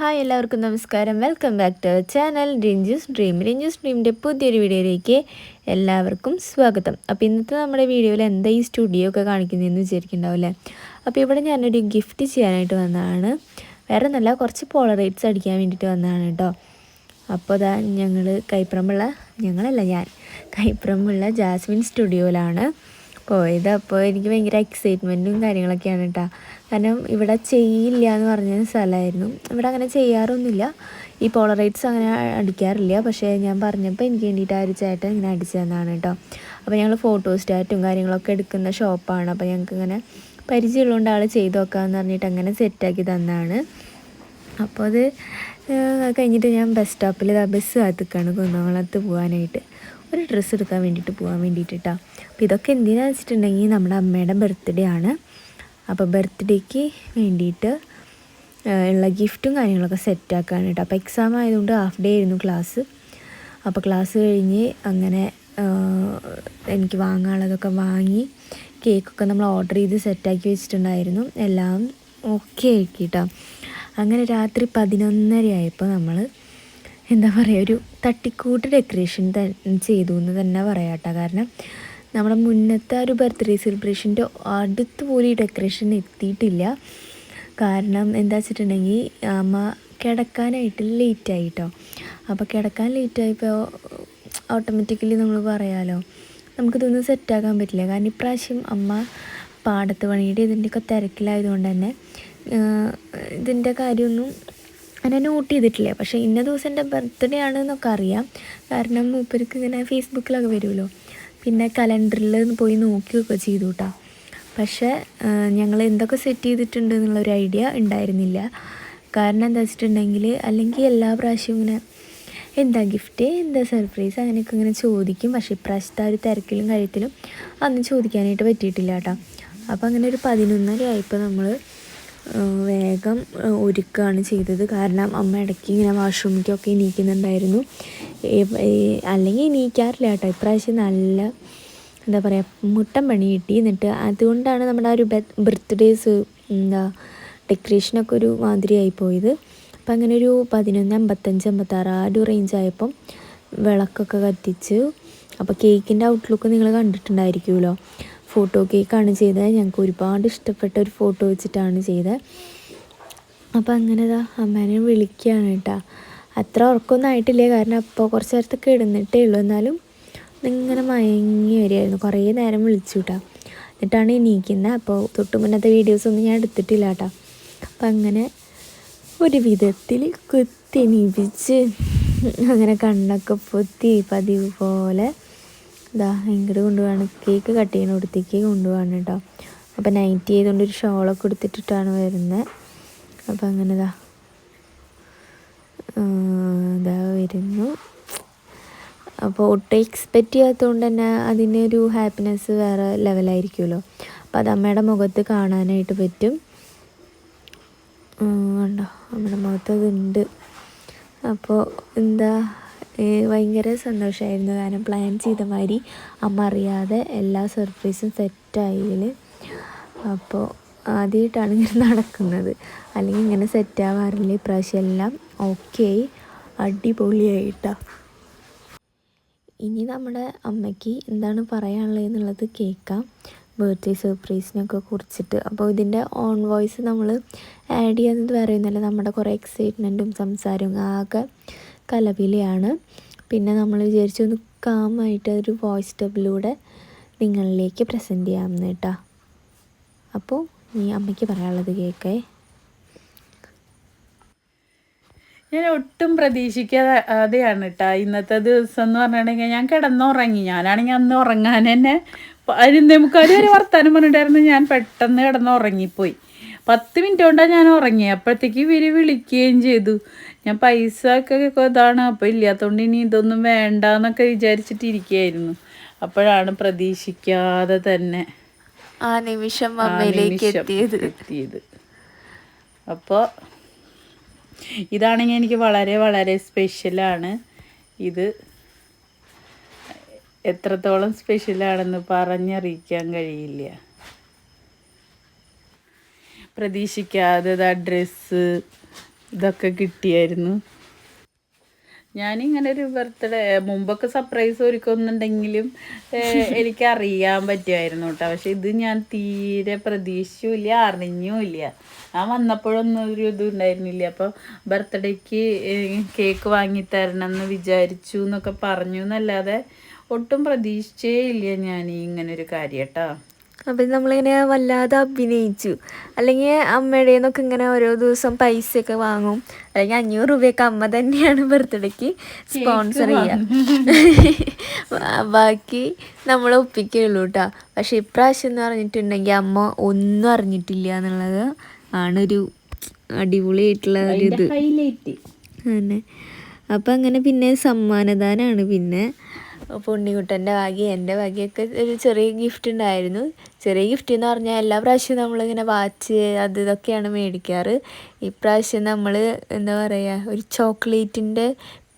Hi എല്ലാവർക്കും നമസ്കാരം. Welcome back to our channel Rinju's ഡ്രീമിൻ്റെ പുതിയൊരു വീഡിയോയിലേക്ക് എല്ലാവർക്കും സ്വാഗതം. അപ്പോൾ ഇന്നത്തെ നമ്മുടെ വീഡിയോയിൽ എന്താ ഈ സ്റ്റുഡിയോ ഒക്കെ കാണിക്കുന്നതെന്ന് വിചാരിക്കുന്നുണ്ടാവില്ലേ. അപ്പോൾ ഇവിടെ ഞാനൊരു ഗിഫ്റ്റ് ചെയ്യാനായിട്ട് വന്നതാണ്. വേറെ നല്ല കുറച്ച് പോളറൈറ്റ്സ് അടിക്കാൻ വേണ്ടിയിട്ട് വന്നതാണ് കേട്ടോ. അപ്പോൾ അതാ ഞാൻ കൈപ്പുറമുള്ള ജാസ്മിൻ സ്റ്റുഡിയോയിലാണ് പോയത്. അപ്പോൾ എനിക്ക് ഭയങ്കര എക്സൈറ്റ്മെൻറ്റും കാര്യങ്ങളൊക്കെയാണ് കേട്ടോ. കാരണം ഇവിടെ ചെയ്യില്ല എന്ന് പറഞ്ഞ സ്ഥലമായിരുന്നു. ഇവിടെ അങ്ങനെ ചെയ്യാറൊന്നുമില്ല, ഈ പോളറൈറ്റ്സ് അങ്ങനെ അടിക്കാറില്ല. പക്ഷേ ഞാൻ പറഞ്ഞപ്പോൾ എനിക്ക് വേണ്ടിയിട്ട് ആ ഒരു ചേട്ടൻ ഇങ്ങനെ അടിച്ചു തന്നതാണ് കേട്ടോ. അപ്പോൾ ഞങ്ങൾ ഫോട്ടോസ്റ്റാറ്റും കാര്യങ്ങളൊക്കെ എടുക്കുന്ന ഷോപ്പാണ്. അപ്പോൾ ഞങ്ങൾക്ക് ഇങ്ങനെ പരിചയമുള്ളതുകൊണ്ട് ആൾ ചെയ്ത് നോക്കാമെന്ന് പറഞ്ഞിട്ട് അങ്ങനെ സെറ്റാക്കി തന്നതാണ്. അപ്പോൾ അത് കഴിഞ്ഞിട്ട് ഞാൻ ബസ് സ്റ്റോപ്പിൽ ബസ് കാത്തിക്കാണ് കുന്നംകുളത്ത് പോകാനായിട്ട്, ഒരു ഡ്രസ്സ് എടുക്കാൻ വേണ്ടിയിട്ട് പോകാൻ വേണ്ടിയിട്ടാണ്. അപ്പോൾ ഇതൊക്കെ എന്തിനാണെന്ന് വെച്ചിട്ടുണ്ടെങ്കിൽ നമ്മുടെ അമ്മയുടെ ബർത്ത്ഡേ ആണ്. അപ്പോൾ ബർത്ത്ഡേക്ക് വേണ്ടിയിട്ട് ഉള്ള ഗിഫ്റ്റും കാര്യങ്ങളൊക്കെ സെറ്റാക്കാണ് കേട്ടോ. അപ്പോൾ എക്സാം ആയതുകൊണ്ട് ഹാഫ് ഡേ ആയിരുന്നു ക്ലാസ്. അപ്പോൾ ക്ലാസ് കഴിഞ്ഞ് അങ്ങനെ എനിക്ക് വാങ്ങാനുള്ളതൊക്കെ വാങ്ങി കേക്കൊക്കെ നമ്മൾ ഓർഡർ ചെയ്ത് സെറ്റാക്കി വെച്ചിട്ടുണ്ടായിരുന്നു. എല്ലാം ഓക്കെ ആക്കി കേട്ടോ. അങ്ങനെ രാത്രി 11:30 ആയപ്പോൾ നമ്മൾ എന്താ പറയുക, ഒരു തട്ടിക്കൂട്ട് ഡെക്കറേഷൻ ചെയ്തു എന്ന് തന്നെ പറയാം കേട്ടോ. കാരണം നമ്മുടെ മുന്നത്തെ ഒരു ബർത്ത്ഡേ സെലിബ്രേഷൻ്റെ അടുത്ത് പോലും ഈ ഡെക്കറേഷൻ എത്തിയിട്ടില്ല. കാരണം എന്താ വെച്ചിട്ടുണ്ടെങ്കിൽ അമ്മ കിടക്കാനായിട്ട് ലേറ്റായി കേട്ടോ. അപ്പോൾ കിടക്കാൻ ലേറ്റായപ്പോൾ ഓട്ടോമാറ്റിക്കലി നമ്മൾ പറയാമല്ലോ, നമുക്കിതൊന്നും സെറ്റാക്കാൻ പറ്റില്ല. കാരണം ഇപ്രാവശ്യം അമ്മ പാടത്ത് പണിയുടെ ഇതിൻ്റെയൊക്കെ തിരക്കിലായതുകൊണ്ട് തന്നെ ഇതിൻ്റെ കാര്യമൊന്നും അങ്ങനെ നോട്ട് ചെയ്തിട്ടില്ല. പക്ഷേ ഇന്ന ദിവസം എൻ്റെ ബർത്ത്ഡേ ആണെന്നൊക്കെ അറിയാം. കാരണം മൂപ്പർക്ക് ഇങ്ങനെ ഫേസ്ബുക്കിലൊക്കെ വരുമല്ലോ, പിന്നെ കലണ്ടറിൽ പോയി നോക്കിയൊക്കെ ചെയ്തു കേട്ടോ. പക്ഷേ ഞങ്ങൾ എന്തൊക്കെ സെറ്റ് ചെയ്തിട്ടുണ്ട് എന്നുള്ളൊരു ഐഡിയ ഉണ്ടായിരുന്നില്ല. കാരണം എന്താ വെച്ചിട്ടുണ്ടെങ്കിൽ അല്ലെങ്കിൽ എല്ലാ പ്രാവശ്യവും ഇങ്ങനെ എന്താ ഗിഫ്റ്റ്, എന്താ സർപ്രൈസ് അങ്ങനെയൊക്കെ ഇങ്ങനെ ചോദിക്കും. പക്ഷേ ഇപ്രാവശ്യത്തെ ഒരു തിരക്കിലും കാര്യത്തിലും അതൊന്നും ചോദിക്കാനായിട്ട് പറ്റിയിട്ടില്ല കേട്ടോ. അപ്പോൾ അങ്ങനെ ഒരു 11:30 ആയപ്പോൾ നമ്മൾ വേഗം ഒരുക്കുകയാണ് ചെയ്തത്. കാരണം അമ്മ ഇടയ്ക്ക് ഇങ്ങനെ വാഷ്റൂമിലേക്കൊക്കെ എണീക്കുന്നുണ്ടായിരുന്നു. അല്ലെങ്കിൽ എണീക്കാറില്ല കേട്ടോ. ഇപ്രാവശ്യം നല്ല എന്താ പറയുക, മുട്ടൻ പണി കിട്ടി. എന്നിട്ട് അതുകൊണ്ടാണ് നമ്മുടെ ആ ഒരു ബർത്ത്ഡേസ് ഡെക്കറേഷനൊക്കെ ഒരു മാതിരിയായി പോയത്. അപ്പം അങ്ങനെ ഒരു 11:55-56 ആ ഒരു റേഞ്ച് ആയപ്പം വിളക്കൊക്കെ കത്തിച്ച്. അപ്പോൾ കേക്കിൻ്റെ ഔട്ട്ലുക്ക് നിങ്ങൾ കണ്ടിട്ടുണ്ടായിരിക്കുമല്ലോ. ഫോട്ടോ കേക്കാണ് ചെയ്തത്. ഞങ്ങൾക്ക് ഒരുപാട് ഇഷ്ടപ്പെട്ട ഒരു ഫോട്ടോ വെച്ചിട്ടാണ് ചെയ്തത്. അപ്പോൾ അങ്ങനെ അമ്മേനെ വിളിക്കുകയാണ് കേട്ടോ. അത്ര ഉറക്കമൊന്നും ആയിട്ടില്ല, കാരണം അപ്പോൾ കുറച്ച് നേരത്തൊക്കെ ഇടുന്നിട്ടേ ഉള്ളൂ. എന്നാലും ഇങ്ങനെ മയങ്ങി വരികയായിരുന്നു. കുറേ നേരം വിളിച്ചു കേട്ടോ. എന്നിട്ടാണ് എണീക്കുന്നത്. അപ്പോൾ തൊട്ട് മുന്നത്തെ വീഡിയോസൊന്നും ഞാൻ എടുത്തിട്ടില്ല കേട്ടോ. അപ്പം അങ്ങനെ ഒരു വിധത്തിൽ കുത്തിണീപ്പിച്ച് അങ്ങനെ കണ്ണൊക്കെ പൊത്തി പതിവ് പോലെ ഇങ്ങോട്ട് കൊണ്ടുപോവാണ്. കേക്ക് കട്ട് ചെയ്യണ കൊടുത്തേക്ക് കൊണ്ടുപോവാണ് കേട്ടോ. അപ്പോൾ നൈറ്റ് ചെയ്തുകൊണ്ട് ഒരു ഷോളൊക്കെ എടുത്തിട്ടിട്ടാണ് വരുന്നത്. അപ്പോൾ അങ്ങനെ വരുന്നു. അപ്പോൾ ഒട്ടും എക്സ്പെക്റ്റ് ചെയ്യാത്തതുകൊണ്ട് തന്നെ അതിനൊരു ഹാപ്പിനെസ് വേറെ ലെവലായിരിക്കുമല്ലോ. അപ്പോൾ അത് അമ്മയുടെ മുഖത്ത് കാണാനായിട്ട് പറ്റും. കണ്ടോ, നമ്മുടെ മുഖത്ത് അതുണ്ട്. അപ്പോൾ ഭയങ്കര സന്തോഷമായിരുന്നു. കാരണം പ്ലാൻ ചെയ്ത മാതിരി അമ്മ അറിയാതെ എല്ലാ സർപ്രൈസും സെറ്റായതിൽ. അപ്പോൾ ആദ്യമായിട്ടാണ് ഇങ്ങനെ നടക്കുന്നത്, അല്ലെങ്കിൽ ഇങ്ങനെ സെറ്റാവാറില്ല. ഇപ്രാവശ്യം എല്ലാം ഓക്കെ ആയി, അടിപൊളിയായിട്ടാണ്. ഇനി നമ്മുടെ അമ്മയ്ക്ക് എന്താണ് പറയാനുള്ളത് എന്നുള്ളത് കേൾക്കാം, ബർത്ത്ഡേ സർപ്രൈസിനൊക്കെ കുറിച്ചിട്ട്. അപ്പോൾ ഇതിൻ്റെ ഓൺ വോയിസ് നമ്മൾ ആഡ് ചെയ്യുന്നത് വേറെ ഒന്നുമല്ല, നമ്മുടെ കുറേ എക്സൈറ്റ്മെൻറ്റും സംസാരവും ആകെ കലപിലയാണ്. പിന്നെ നമ്മൾ വിചാരിച്ചു ഒന്ന് കാമായിട്ട് ഒരു വോയിസ് ടബിലൂടെ നിങ്ങളിലേക്ക് പ്രസൻറ്റ് ചെയ്യാമെന്ന് കേട്ടോ. അപ്പോൾ ഈ അമ്മയ്ക്ക് പറയാനുള്ളത് കേൾക്കേ. ഞാൻ ഒട്ടും പ്രതീക്ഷിക്കാതെയാണ് കേട്ടോ ഇന്നത്തെ ദിവസം എന്ന് പറഞ്ഞിട്ടുണ്ടെങ്കിൽ. ഞാൻ കിടന്നുറങ്ങി. ഞാനാണെങ്കിൽ അന്ന് ഉറങ്ങാൻ തന്നെ 11:45 വരെ വർത്താനം പറഞ്ഞിട്ടായിരുന്നു. ഞാൻ പെട്ടെന്ന് കിടന്നുറങ്ങിപ്പോയി. 10 മിനിറ്റ് കൊണ്ടാണ് ഞാൻ ഉറങ്ങി. അപ്പോഴത്തേക്ക് ഇവർ വിളിക്കുകയും ചെയ്തു. ഞാൻ പൈസ ഒക്കെ ഇതാണ്, അപ്പോൾ ഇല്ലാത്തതുകൊണ്ട് ഇനി ഇതൊന്നും വേണ്ട എന്നൊക്കെ വിചാരിച്ചിട്ടിരിക്കുകയായിരുന്നു. അപ്പോഴാണ് പ്രതീക്ഷിക്കാതെ തന്നെ ആ നിമിഷം അമ്മയിലേക്ക് എത്തിയത്. അപ്പോൾ ഇതാണെങ്കിൽ എനിക്ക് വളരെ വളരെ സ്പെഷ്യലാണ്. ഇത് എത്രത്തോളം സ്പെഷ്യലാണെന്ന് പറഞ്ഞറിയിക്കാൻ കഴിയില്ല. പ്രതീക്ഷിക്കാതെ ഡ്രസ്സ്, ഇതൊക്കെ കിട്ടിയായിരുന്നു. ഞാനിങ്ങനെ ഒരു ബർത്ത്ഡേ മുമ്പൊക്കെ സർപ്രൈസ് ഒരുക്കുന്നുണ്ടെങ്കിലും എനിക്കറിയാൻ പറ്റുമായിരുന്നു കേട്ടോ. പക്ഷെ ഇത് ഞാൻ തീരെ പ്രതീക്ഷിച്ചില്ല, അറിഞ്ഞുമില്ല. ഞാൻ വന്നപ്പോഴൊന്നും ഒരു ഇത് ഉണ്ടായിരുന്നില്ല. അപ്പോൾ ബർത്ത്ഡേക്ക് കേക്ക് വാങ്ങിത്തരണം എന്ന് വിചാരിച്ചു എന്നൊക്കെ പറഞ്ഞു എന്നല്ലാതെ ഒട്ടും പ്രതീക്ഷിച്ചേ ഇല്ല ഞാൻ ഇങ്ങനെ ഒരു കാര്യം കേട്ടോ. അപ്പം നമ്മളിങ്ങനെ വല്ലാതെ അഭിനയിച്ചു. അല്ലെങ്കിൽ അമ്മയുടെ നിന്നൊക്കെ ഇങ്ങനെ ഓരോ ദിവസം പൈസയൊക്കെ വാങ്ങും. അല്ലെങ്കിൽ 500 രൂപയൊക്കെ അമ്മ തന്നെയാണ് ബർത്ത്ഡേക്ക് സ്പോൺസർ ചെയ്യുക. ബാക്കി നമ്മൾ ഒപ്പിക്കുള്ളൂ കേട്ടോ. പക്ഷെ ഇപ്രാവശ്യം എന്ന് പറഞ്ഞിട്ടുണ്ടെങ്കിൽ അമ്മ ഒന്നും അറിഞ്ഞിട്ടില്ല എന്നുള്ളത് ആണൊരു അടിപൊളിയായിട്ടുള്ള ഒരു ഇത് ഹൈലൈറ്റ്. തന്നെ. അപ്പം അങ്ങനെ പിന്നെ സമ്മാനദാനമാണ്. പിന്നെ ഉണ്ണിക്കുട്ടൻ്റെ ഭാഗ്യം എൻ്റെ ഭാഗ്യമൊക്കെ ഒരു ചെറിയ ഗിഫ്റ്റ് ഉണ്ടായിരുന്നു. ചെറിയ ഗിഫ്റ്റ് എന്ന് പറഞ്ഞാൽ എല്ലാ പ്രാവശ്യവും നമ്മളിങ്ങനെ വാച്ച് അത് ഇതൊക്കെയാണ് മേടിക്കാറ്. ഇപ്രാവശ്യം നമ്മൾ എന്താ പറയുക, ഒരു ചോക്ലേറ്റിൻ്റെ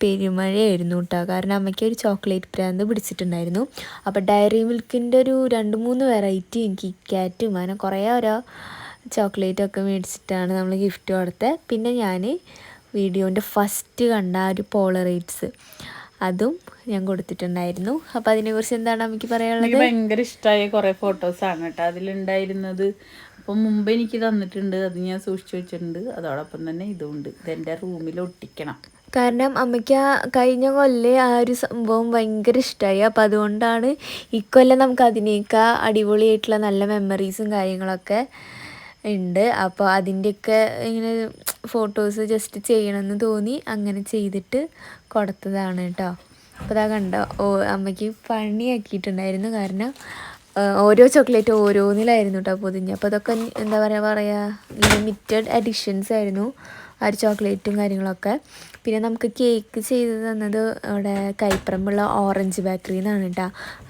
പെരുമഴയായിരുന്നു കേട്ടോ. കാരണം അമ്മയ്ക്ക് ഒരു ചോക്ലേറ്റ് പ്രാന്ത് പിടിച്ചിട്ടുണ്ടായിരുന്നു. അപ്പോൾ ഡയറി മിൽക്കിൻ്റെ ഒരു 2-3 വെറൈറ്റിയും കിറ്റ്കാറ്റും അങ്ങനെ കുറേ ഓരോ ചോക്ലേറ്റൊക്കെ മേടിച്ചിട്ടാണ് നമ്മൾ ഗിഫ്റ്റ് കൊടുത്തത്. പിന്നെ ഞാൻ വീഡിയോൻ്റെ ഫസ്റ്റ് കണ്ട ആ ഒരു പോളറൈറ്റ്സ് അതും ഞാൻ കൊടുത്തിട്ടുണ്ടായിരുന്നു. അപ്പം അതിനെക്കുറിച്ച് എന്താണ് നമുക്ക് പറയാനുള്ളത്? എനിക്ക് ഭയങ്കര ഇഷ്ടമായ കുറേ ഫോട്ടോസാണ് കേട്ടോ അതിലുണ്ടായിരുന്നത്. അപ്പം മുമ്പ് എനിക്ക് തന്നിട്ടുണ്ട്, അത് ഞാൻ സൂക്ഷിച്ചു വെച്ചിട്ടുണ്ട്. അതോടൊപ്പം തന്നെ ഇതുണ്ട്, ഇതെൻ്റെ റൂമിൽ ഒട്ടിക്കണം. കാരണം അമ്മയ്ക്ക് കഴിഞ്ഞ കൊല്ലം ആ ഒരു സംഭവം ഭയങ്കര ഇഷ്ടമായി. അപ്പോൾ അതുകൊണ്ടാണ് ഇക്കൊല്ലം നമുക്ക് അതിനേക്കാൾ അടിപൊളിയായിട്ടുള്ള നല്ല മെമ്മറീസും കാര്യങ്ങളൊക്കെ ഉണ്ട്. അപ്പോൾ അതിൻ്റെയൊക്കെ ഇങ്ങനെ ഫോട്ടോസ് ജസ്റ്റ് ചെയ്യണമെന്ന് തോന്നി അങ്ങനെ ചെയ്തിട്ട് കൊടുത്തതാണ് കേട്ടോ. അപ്പോൾ അതാ കണ്ടോ, അമ്മയ്ക്ക് പണിയാക്കിയിട്ടുണ്ടായിരുന്നു. കാരണം ഓരോ ചോക്ലേറ്റ് ഓരോന്നിലായിരുന്നു കേട്ടോ പൊതിഞ്ഞ്. അപ്പോൾ അതൊക്കെ എന്താ പറയുക ലിമിറ്റഡ് എഡിഷൻസ് ആയിരുന്നു ആ ഒരു ചോക്ലേറ്റും കാര്യങ്ങളൊക്കെ. പിന്നെ നമുക്ക് കേക്ക് ചെയ്ത് തന്നത് അവിടെ കൈപ്പറമ്പുള്ള ഓറഞ്ച് ബേക്കറിയിൽ നിന്നാണ് കേട്ടോ.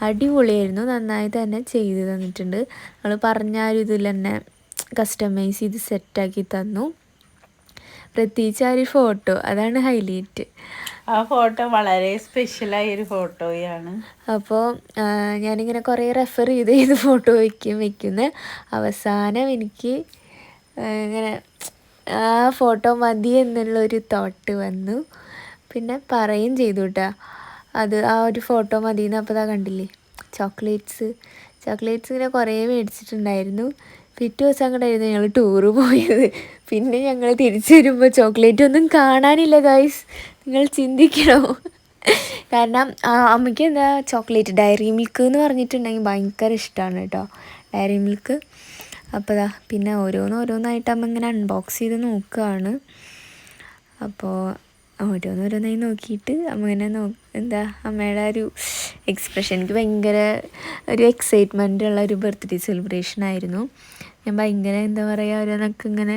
അടിപൊളിയായിരുന്നു, നന്നായി തന്നെ ചെയ്ത് തന്നിട്ടുണ്ട്. നമ്മൾ പറഞ്ഞ ആ ഒരു ഇതിൽ തന്നെ കസ്റ്റമൈസ് ചെയ്ത് സെറ്റാക്കി തന്നു. പ്രത്യേകിച്ച് ആ ഒരു ഫോട്ടോ, അതാണ് ഹൈലൈറ്റ്. ആ ഫോട്ടോ വളരെ സ്പെഷ്യലായൊരു ഫോട്ടോയാണ്. അപ്പോൾ ഞാനിങ്ങനെ കുറേ റെഫർ ചെയ്ത് ഫോട്ടോ വെക്കുന്നത് അവസാനം എനിക്ക് ഇങ്ങനെ ആ ഫോട്ടോ മതി എന്നുള്ളൊരു തോട്ട് വന്നു. പിന്നെ പറയും ചെയ്തു കേട്ടോ, അത് ആ ഒരു ഫോട്ടോ മതിയെന്ന്. അപ്പോൾ അതാ കണ്ടില്ലേ ചോക്ലേറ്റ്സ് ഇങ്ങനെ കുറേ മേടിച്ചിട്ടുണ്ടായിരുന്നു. പിറ്റേ ദിവസം അങ്ങോട്ടായിരുന്നു ഞങ്ങൾ ടൂറ് പോയത്. പിന്നെ ഞങ്ങൾ തിരിച്ചു വരുമ്പോൾ ചോക്ലേറ്റ് ഒന്നും കാണാനില്ല ഗൈസ്. നിങ്ങൾ ചിന്തിക്കണോ? കാരണം അമ്മയ്ക്ക് എന്താ ചോക്ലേറ്റ് ഡയറി മിൽക്ക് എന്ന് പറഞ്ഞിട്ടുണ്ടെങ്കിൽ ഭയങ്കര ഇഷ്ടമാണ് കേട്ടോ, ഡയറി മിൽക്ക്. അപ്പോൾ പിന്നെ ഓരോന്നായിട്ട് അമ്മ ഇങ്ങനെ അൺബോക്സ് ചെയ്ത് നോക്കുകയാണ്. അപ്പോൾ ഓരോന്നായി നോക്കിയിട്ട് അമ്മ ഇങ്ങനെ എന്താ അമ്മയുടെ ഒരു എക്സ്പ്രഷൻ, എനിക്ക് ഭയങ്കര ഒരു എക്സൈറ്റ്മെൻ്റ് ഉള്ള ഒരു ബർത്ത്ഡേ സെലിബ്രേഷൻ ആയിരുന്നു. ഞാൻ ഭയങ്കര എന്താ പറയുക ഓരോന്നൊക്കെ ഇങ്ങനെ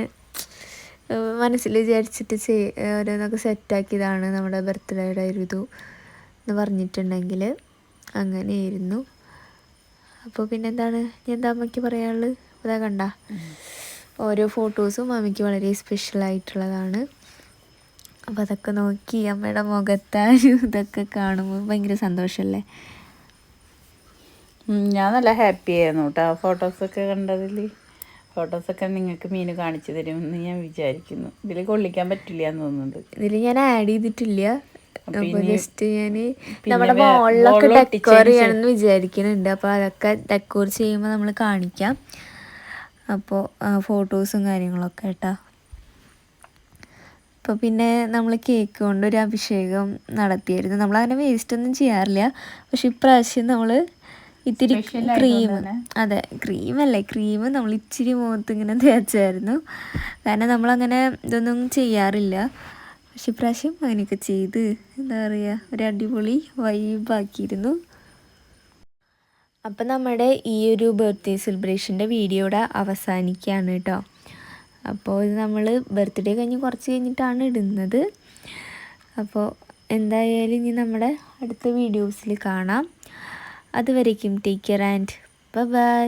മനസ്സിൽ വിചാരിച്ചിട്ട് ഓരോന്നൊക്കെ സെറ്റാക്കിയതാണ് നമ്മുടെ ബർത്ത്ഡേയുടെ ഒരു ഇത് എന്ന് പറഞ്ഞിട്ടുണ്ടെങ്കിൽ അങ്ങനെയായിരുന്നു. അപ്പോൾ പിന്നെന്താണ് ഞാൻ എന്താ അമ്മയ്ക്ക് പറയാനുള്ളത്? അതാ കണ്ട ഓരോ ഫോട്ടോസും അമ്മയ്ക്ക് വളരെ സ്പെഷ്യലായിട്ടുള്ളതാണ്. അപ്പോൾ അതൊക്കെ നോക്കി അമ്മയുടെ മുഖത്താരും ഇതൊക്കെ കാണുമ്പോൾ ഭയങ്കര സന്തോഷമല്ലേ. ഞാൻ നല്ല ഹാപ്പി ആയിരുന്നു കേട്ടോ ഫോട്ടോസൊക്കെ കണ്ടതിൽ. ഫോട്ടോസൊക്കെ നിങ്ങൾക്ക് മീന് കാണിച്ചു തരുമെന്ന് ഞാൻ വിചാരിക്കുന്നു. ഇതിൽ കൊള്ളിക്കാൻ പറ്റില്ല എന്ന് തോന്നുന്നുണ്ട്. ഇതിൽ ഞാൻ ആഡ് ചെയ്തിട്ടില്ല. അപ്പോൾ ജസ്റ്റ് ഞാൻ നമ്മുടെ മോളിലൊക്കെ ഡെക്കോർ ചെയ്യണമെന്ന് വിചാരിക്കുന്നുണ്ട്. അപ്പോൾ അതൊക്കെ ഡെക്കോർ ചെയ്യുമ്പോൾ നമ്മൾ കാണിക്കാം. അപ്പോൾ ഫോട്ടോസും കാര്യങ്ങളൊക്കെ കേട്ടോ. അപ്പോൾ പിന്നെ നമ്മൾ കേക്ക് കൊണ്ട് ഒരു അഭിഷേകം നടത്തിയായിരുന്നു. നമ്മളങ്ങനെ വേസ്റ്റൊന്നും ചെയ്യാറില്ല. പക്ഷെ ഇപ്രാവശ്യം നമ്മൾ ഇത്തിരി ക്രീം നമ്മൾ ഇച്ചിരി മുഖത്ത് ഇങ്ങനെ തേച്ചായിരുന്നു. കാരണം നമ്മളങ്ങനെ ഇതൊന്നും ചെയ്യാറില്ല. പക്ഷെ ഇപ്രാവശ്യം അങ്ങനെയൊക്കെ ചെയ്ത് എന്താ പറയുക ഒരു അടിപൊളി വൈബാക്കിയിരുന്നു. അപ്പം നമ്മുടെ ഈ ഒരു ബർത്ത്ഡേ സെലിബ്രേഷൻ്റെ വീഡിയോയുടെ അവസാനിക്കുകയാണ് കേട്ടോ. അപ്പോൾ ഇത് നമ്മൾ ബർത്ത്ഡേ കഴിഞ്ഞ് കുറച്ച് കഴിഞ്ഞിട്ടാണ് ഇടുന്നത്. അപ്പോൾ എന്തായാലും ഇനി നമ്മുടെ അടുത്ത വീഡിയോസിൽ കാണാം. അതുവരേക്കും ടേക്ക് കെയർ ആൻഡ് ബൈ.